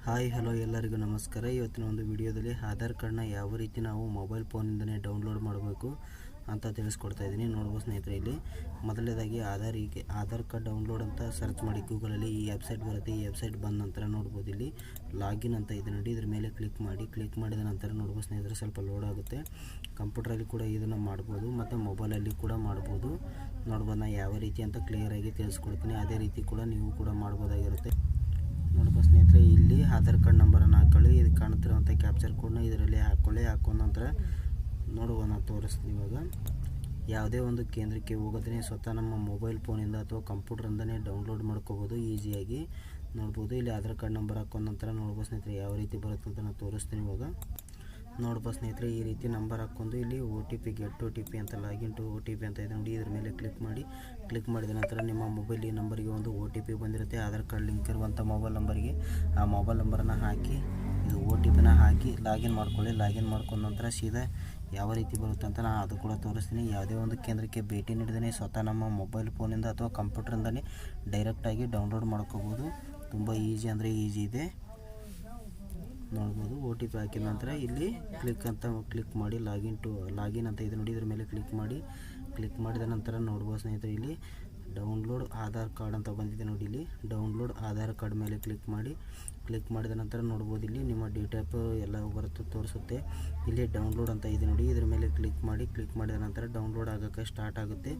Hi hello ಎಲ್ಲರಿಗೂ ನಮಸ್ಕಾರ. ಇವತ್ತಿನ ಒಂದು ವಿಡಿಯೋದಲ್ಲಿ ಆಧಾರ್ ಕಾರ್ಡ್ನ ಯಾವ ರೀತಿ ನಾವು ಮೊಬೈಲ್ ಫೋನಿಂದನೇ ಡೌನ್ಲೋಡ್ ಮಾಡಬೇಕು ಅಂತ ತಿಳಿಸ್ಕೊಡ್ತಾ ಇದ್ದೀನಿ. ನೋಡ್ಬೋದು ಸ್ನೇಹಿತರೆ, ಇಲ್ಲಿ ಮೊದಲನೇದಾಗಿ ಆಧಾರ್ ಕಾರ್ಡ್ ಡೌನ್ಲೋಡ್ ಅಂತ ಸರ್ಚ್ ಮಾಡಿ ಗೂಗಲಲ್ಲಿ ಈ ವೆಬ್ಸೈಟ್ ಬರುತ್ತೆ. ಈ ವೆಬ್ಸೈಟ್ ಬಂದ ನಂತರ ನೋಡ್ಬೋದು ಇಲ್ಲಿ ಲಾಗಿನ್ ಅಂತ ಇದೆ ನೋಡಿ, ಇದ್ರ ಮೇಲೆ ಕ್ಲಿಕ್ ಮಾಡಿದ ನಂತರ ನೋಡ್ಬೋದು ಸ್ನೇಹಿತರೆ ಸ್ವಲ್ಪ ಲೋಡ್ ಆಗುತ್ತೆ. ಕಂಪ್ಯೂಟ್ರಲ್ಲಿ ಕೂಡ ಇದನ್ನು ಮಾಡ್ಬೋದು ಮತ್ತು ಮೊಬೈಲಲ್ಲಿ ಕೂಡ ಮಾಡ್ಬೋದು. ನೋಡ್ಬೋದು ನಾನು ಯಾವ ರೀತಿ ಅಂತ ಕ್ಲಿಯರಾಗಿ ತಿಳಿಸ್ಕೊಡ್ತೀನಿ. ಅದೇ ರೀತಿ ಕೂಡ ನೀವು ಕೂಡ ಮಾಡ್ಬೋದಾಗಿರುತ್ತೆ. ನೋಡ್ಬೋದು ಸ್ನೇಹಿತರೆ, ಇಲ್ಲಿ ಆಧಾರ್ ಕಾರ್ಡ್ ನಂಬರನ್ನು ಹಾಕೊಳ್ಳಿ. ಇದು ಕಾಣ್ತಿರೋಂಥ ಕ್ಯಾಪ್ಚರ್ ಕೋಡ್ನ ಇದರಲ್ಲಿ ಹಾಕೊಂಡ ನಂತರ ನೋಡುವ ನಾನು ತೋರಿಸ್ತೀನಿ. ಇವಾಗ ಯಾವುದೇ ಒಂದು ಕೇಂದ್ರಕ್ಕೆ ಹೋಗೋದೇ ಸ್ವತಃ ನಮ್ಮ ಮೊಬೈಲ್ ಫೋನಿಂದ ಅಥವಾ ಕಂಪ್ಯೂಟ್ರಿಂದನೇ ಡೌನ್ಲೋಡ್ ಮಾಡ್ಕೋಬೋದು ಈಸಿಯಾಗಿ. ನೋಡ್ಬೋದು ಇಲ್ಲಿ ಆಧಾರ್ ಕಾರ್ಡ್ ನಂಬರ್ ಹಾಕೊಂಡ ನಂತರ ನೋಡ್ಬೋದು ಸ್ನೇಹಿತರೆ ಯಾವ ರೀತಿ ಬರುತ್ತೆ ಅಂತ ನಾನು ತೋರಿಸ್ತೀನಿ. ಇವಾಗ ನೋಡ್ಬೋದು ಸ್ನೇಹಿತರೆ, ಈ ರೀತಿ ನಂಬರ್ ಹಾಕ್ಕೊಂಡು ಇಲ್ಲಿ OTP ಗೆಟ್ OTP ಅಂತ ಲಾಗಿನ್ ಟು OTP ಅಂತ ಇದೆ ನೋಡಿ, ಇದ್ರ ಮೇಲೆ ಕ್ಲಿಕ್ ಮಾಡಿದ ನಂತರ ನಿಮ್ಮ ಮೊಬೈಲ್ ಈ ನಂಬರಿಗೆ ಒಂದು OTP ಬಂದಿರುತ್ತೆ. ಆಧಾರ್ ಕಾರ್ಡ್ ಲಿಂಕ್ ಇರುವಂಥ ಮೊಬೈಲ್ ನಂಬರ್ಗೆ ಆ ಮೊಬೈಲ್ ನಂಬರನ್ನು ಹಾಕಿ ಇದು OTPನ ಹಾಕಿ ಲಾಗಿನ್ ಮಾಡ್ಕೊಳ್ಳಿ. ಲಾಗಿನ್ ಮಾಡ್ಕೊಂಡ ನಂತರ ಸೀದಾ ಯಾವ ರೀತಿ ಬರುತ್ತೆ ಅಂತ ನಾನು ಅದು ಕೂಡ ತೋರಿಸ್ತೀನಿ. ಯಾವುದೇ ಒಂದು ಕೇಂದ್ರಕ್ಕೆ ಭೇಟಿ ನೀಡಿದೇ ಸ್ವತಃ ನಮ್ಮ ಮೊಬೈಲ್ ಫೋನಿಂದ ಅಥವಾ ಕಂಪ್ಯೂಟ್ರಿಂದಲೇ ಡೈರೆಕ್ಟಾಗಿ ಡೌನ್ಲೋಡ್ ಮಾಡ್ಕೋಬೋದು. ತುಂಬ ಈಸಿ ಅಂದರೆ ಈಸಿ ಇದೆ. ನೋಡ್ಬೋದು OTP ಹಾಕಿದ ನಂತರ ಇಲ್ಲಿ ಕ್ಲಿಕ್ ಮಾಡಿ ಲಾಗಿನ್ ಅಂತ ಇದೆ ನೋಡಿ, ಇದ್ರ ಮೇಲೆ ಕ್ಲಿಕ್ ಮಾಡಿದ ನಂತರ ನೋಡ್ಬೋದು ಸ್ನೇಹಿತರೆ ಇಲ್ಲಿ ಡೌನ್ಲೋಡ್ ಆಧಾರ್ ಕಾರ್ಡ್ ಅಂತ ಬಂದಿದೆ ನೋಡಿ. ಇಲ್ಲಿ ಡೌನ್ಲೋಡ್ ಆಧಾರ್ ಕಾರ್ಡ್ ಮೇಲೆ ಕ್ಲಿಕ್ ಮಾಡಿದ ನಂತರ ನೋಡ್ಬೋದು ಇಲ್ಲಿ ನಿಮ್ಮ ಡೀಟೇಲ್ಸ್ ಎಲ್ಲ ಬರುತ್ತೆ ತೋರಿಸುತ್ತೆ. ಇಲ್ಲಿ ಡೌನ್ಲೋಡ್ ಅಂತ ಇದೆ ನೋಡಿ, ಇದ್ರ ಮೇಲೆ ಕ್ಲಿಕ್ ಮಾಡಿದ ನಂತರ ಡೌನ್ಲೋಡ್ ಆಗೋಕ್ಕೆ ಸ್ಟಾರ್ಟ್ ಆಗುತ್ತೆ.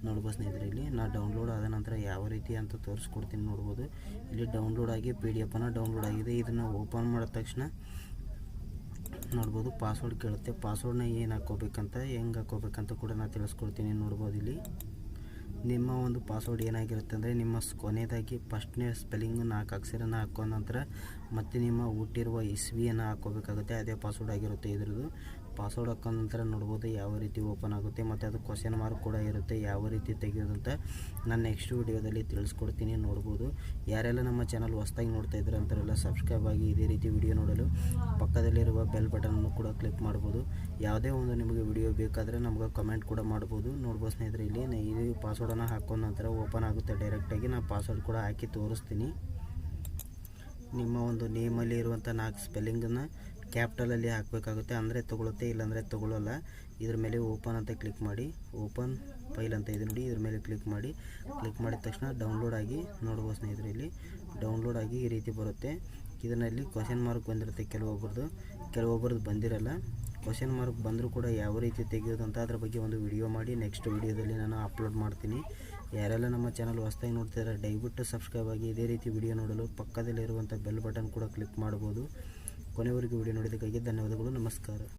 ನೋಡ್ಬೋದು ಸ್ನೇಹಿತರೆ, ಇಲ್ಲಿ ನಾನು ಡೌನ್ಲೋಡ್ ಆದ ನಂತರ ಯಾವ ರೀತಿ ಅಂತ ತೋರಿಸ್ಕೊಡ್ತೀನಿ. ನೋಡ್ಬೋದು ಇಲ್ಲಿ ಡೌನ್ಲೋಡ್ ಆಗಿ PDF ಡೌನ್ಲೋಡ್ ಆಗಿದೆ. ಇದನ್ನು ಓಪನ್ ಮಾಡಿದ ತಕ್ಷಣ ನೋಡ್ಬೋದು ಪಾಸ್ವರ್ಡ್ ಕೇಳುತ್ತೆ. ಪಾಸ್ವರ್ಡ್ನ ಏನು ಹಾಕ್ಕೋಬೇಕಂತ ಹೆಂಗೆ ಹಾಕ್ಕೋಬೇಕಂತ ಕೂಡ ನಾನು ತಿಳಿಸ್ಕೊಡ್ತೀನಿ. ನೋಡ್ಬೋದು ಇಲ್ಲಿ ನಿಮ್ಮ ಒಂದು ಪಾಸ್ವರ್ಡ್ ಏನಾಗಿರುತ್ತೆ ಅಂದರೆ ನಿಮ್ಮ ಕೊನೆಯದಾಗಿ ಫಸ್ಟ್ನೇ ಸ್ಪೆಲ್ಲಿಂಗು 4 ಅಕ್ಷರನ ಹಾಕೊಂಡ ನಂತರ ಮತ್ತು ನಿಮ್ಮ ಹುಟ್ಟಿರುವ ಇಸ್ವಿಯನ್ನು ಹಾಕ್ಕೋಬೇಕಾಗುತ್ತೆ. ಅದೇ ಪಾಸ್ವರ್ಡ್ ಆಗಿರುತ್ತೆ ಇದ್ರದ್ದು. ಪಾಸ್ವರ್ಡ್ ಹಾಕೊಂಡ ನಂತರ ನೋಡ್ಬೋದು ಯಾವ ರೀತಿ ಓಪನ್ ಆಗುತ್ತೆ ಮತ್ತು ಅದು ಕ್ವಶನ್ ಮಾರ್ಕ್ ಕೂಡ ಇರುತ್ತೆ. ಯಾವ ರೀತಿ ತೆಗೆಯೋದಂತ ನಾನು ನೆಕ್ಸ್ಟ್ ವಿಡಿಯೋದಲ್ಲಿ ತಿಳಿಸ್ಕೊಡ್ತೀನಿ. ನೋಡ್ಬೋದು ಯಾರೆಲ್ಲ ನಮ್ಮ ಚಾನಲ್ ಹೊಸದಾಗಿ ನೋಡ್ತಾ ಇದ್ದಾರೆ ಅಂತಾರೆಲ್ಲ ಸಬ್ಸ್ಕ್ರೈಬ್ ಆಗಿ ಇದೇ ರೀತಿ ವಿಡಿಯೋ ನೋಡಲು ಪಕ್ಕದಲ್ಲಿರುವ ಬೆಲ್ ಬಟನನ್ನು ಕೂಡ ಕ್ಲಿಕ್ ಮಾಡ್ಬೋದು. ಯಾವುದೇ ಒಂದು ನಿಮಗೆ ವಿಡಿಯೋ ಬೇಕಾದರೆ ನಮಗೆ ಕಮೆಂಟ್ ಕೂಡ ಮಾಡ್ಬೋದು. ನೋಡ್ಬೋದು ಸ್ನೇಹಿತರೆ, ಇಲ್ಲಿ ಇದು ಪಾಸ್ವರ್ಡನ್ನು ಹಾಕೊಂಡ ನಂತರ ಓಪನ್ ಆಗುತ್ತೆ ಡೈರೆಕ್ಟಾಗಿ. ನಾನು ಪಾಸ್ವರ್ಡ್ ಕೂಡ ಹಾಕಿ ತೋರಿಸ್ತೀನಿ. ನಿಮ್ಮ ಒಂದು ನೇಮಲ್ಲಿ ಇರುವಂಥ 4 ಸ್ಪೆಲ್ಲಿಂಗನ್ನು ಕ್ಯಾಪಿಟಲಲ್ಲಿ ಹಾಕಬೇಕಾಗುತ್ತೆ, ಅಂದರೆ ತೊಗೊಳುತ್ತೆ, ಇಲ್ಲಾಂದರೆ ತೊಗೊಳ್ಳಲ್ಲ. ಇದ್ರ ಮೇಲೆ ಓಪನ್ ಅಂತ ಕ್ಲಿಕ್ ಮಾಡಿ, ಓಪನ್ ಫೈಲ್ ಅಂತ ಇದೆ ನೋಡಿ, ಇದ್ರ ಮೇಲೆ ಕ್ಲಿಕ್ ಮಾಡಿದ ತಕ್ಷಣ ಡೌನ್ಲೋಡ್ ಆಗಿ ನೋಡ್ಬೋದು ಸ್ನೇಹಿತರೆ, ಇಲ್ಲಿ ಡೌನ್ಲೋಡ್ ಆಗಿ ಈ ರೀತಿ ಬರುತ್ತೆ. ಇದರಲ್ಲಿ ಕ್ವಶನ್ ಮಾರ್ಕ್ ಬಂದಿರುತ್ತೆ ಕೆಲವೊಬ್ಬರದ್ದು ಬಂದಿರಲ್ಲ. ಕ್ವಶನ್ ಮಾರ್ಕ್ ಬಂದರೂ ಕೂಡ ಯಾವ ರೀತಿ ತೆಗೆಯೋದು ಅಂತ ಅದ್ರ ಬಗ್ಗೆ ಒಂದು ವಿಡಿಯೋ ಮಾಡಿ ನೆಕ್ಸ್ಟ್ ವಿಡಿಯೋದಲ್ಲಿ ನಾನು ಅಪ್ಲೋಡ್ ಮಾಡ್ತೀನಿ. ಯಾರೆಲ್ಲ ನಮ್ಮ ಚಾನಲ್ ಹೊಸದಾಗಿ ನೋಡ್ತಿದ್ದಾರೆ ದಯವಿಟ್ಟು ಸಬ್ಸ್ಕ್ರೈಬ್ ಆಗಿ ಇದೇ ರೀತಿ ವಿಡಿಯೋ ನೋಡಲು ಪಕ್ಕದಲ್ಲಿರುವಂಥ ಬೆಲ್ ಬಟನ್ ಕೂಡ ಕ್ಲಿಕ್ ಮಾಡ್ಬೋದು. ಕೊನೆವರೆಗೂ ವಿಡಿಯೋ ನೋಡಿದ್ದಕ್ಕಾಗಿ ಧನ್ಯವಾದಗಳು. ನಮಸ್ಕಾರ.